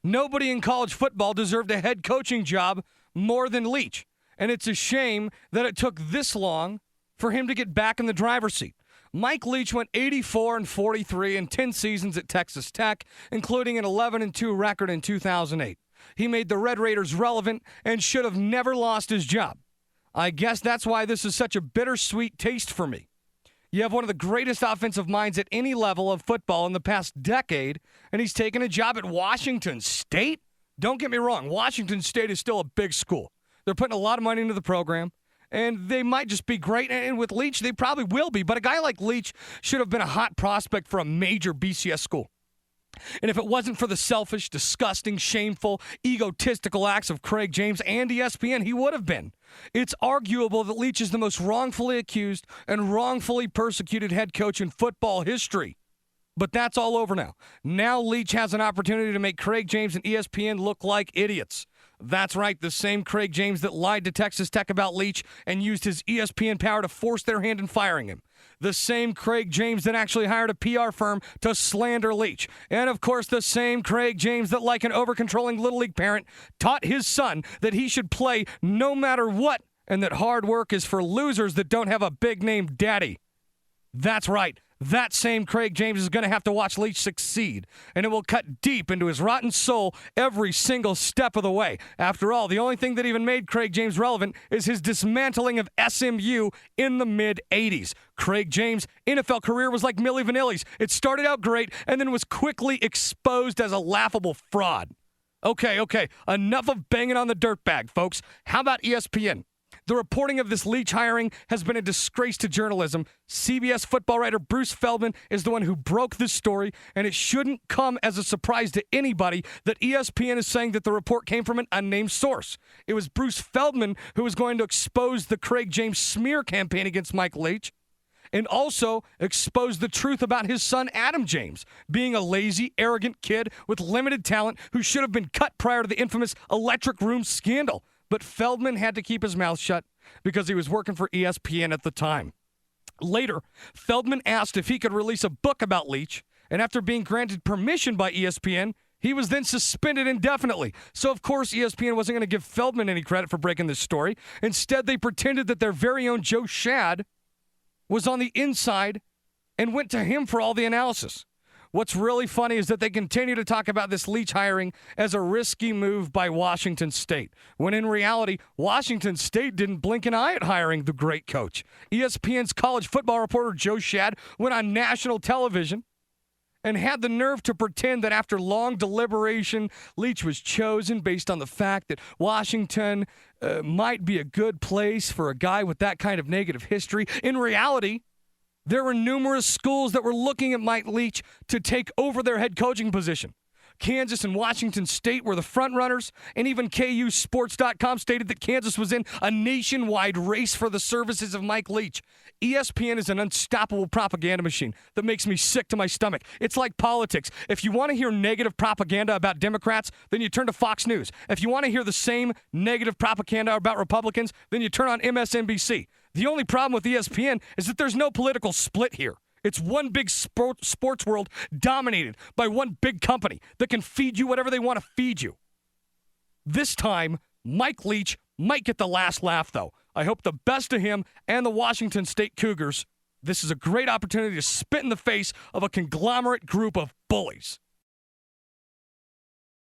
Nobody in college football deserved a head coaching job more than Leach. And it's a shame that it took this long for him to get back in the driver's seat. Mike Leach went 84-43 in 10 seasons at Texas Tech, including an 11-2 record in 2008. He made the Red Raiders relevant and should have never lost his job. I guess that's why this is such a bittersweet taste for me. You have one of the greatest offensive minds at any level of football in the past decade, and he's taken a job at Washington State? Don't get me wrong, Washington State is still a big school. They're putting a lot of money into the program, and they might just be great. And with Leach, they probably will be. But a guy like Leach should have been a hot prospect for a major BCS school. And if it wasn't for the selfish, disgusting, shameful, egotistical acts of Craig James and ESPN, he would have been. It's arguable that Leach is the most wrongfully accused and wrongfully persecuted head coach in football history. But that's all over now. Now Leach has an opportunity to make Craig James and ESPN look like idiots. That's right, the same Craig James that lied to Texas Tech about Leach and used his ESPN power to force their hand in firing him. The same Craig James that actually hired a PR firm to slander Leach. And, of course, the same Craig James that, like an over-controlling Little League parent, taught his son that he should play no matter what and that hard work is for losers that don't have a big-name daddy. That's right. That same Craig James is going to have to watch Leach succeed, and it will cut deep into his rotten soul every single step of the way. After all, the only thing that even made Craig James relevant is his dismantling of SMU in the mid-'80s. Craig James' NFL career was like Milli Vanilli's. It started out great and then was quickly exposed as a laughable fraud. Okay, enough of banging on the dirtbag, folks. How about ESPN? The reporting of this Leach hiring has been a disgrace to journalism. CBS football writer Bruce Feldman is the one who broke this story, and it shouldn't come as a surprise to anybody that ESPN is saying that the report came from an unnamed source. It was Bruce Feldman who was going to expose the Craig James smear campaign against Mike Leach and also expose the truth about his son Adam James being a lazy, arrogant kid with limited talent who should have been cut prior to the infamous electric room scandal. But Feldman had to keep his mouth shut because he was working for ESPN at the time. Later, Feldman asked if he could release a book about Leach, and after being granted permission by ESPN, he was then suspended indefinitely. So, of course, ESPN wasn't going to give Feldman any credit for breaking this story. Instead, they pretended that their very own Joe Shad was on the inside and went to him for all the analysis. What's really funny is that they continue to talk about this Leach hiring as a risky move by Washington State, when in reality, Washington State didn't blink an eye at hiring the great coach. ESPN's college football reporter Joe Shad went on national television and had the nerve to pretend that after long deliberation, Leach was chosen based on the fact that Washington might be a good place for a guy with that kind of negative history. In reality, there were numerous schools that were looking at Mike Leach to take over their head coaching position. Kansas and Washington State were the front runners, and even KUSports.com stated that Kansas was in a nationwide race for the services of Mike Leach. ESPN is an unstoppable propaganda machine that makes me sick to my stomach. It's like politics. If you want to hear negative propaganda about Democrats, then you turn to Fox News. If you want to hear the same negative propaganda about Republicans, then you turn on MSNBC. The only problem with ESPN is that there's no political split here. It's one big sports world dominated by one big company that can feed you whatever they want to feed you. This time, Mike Leach might get the last laugh, though. I hope the best to him and the Washington State Cougars. This is a great opportunity to spit in the face of a conglomerate group of bullies.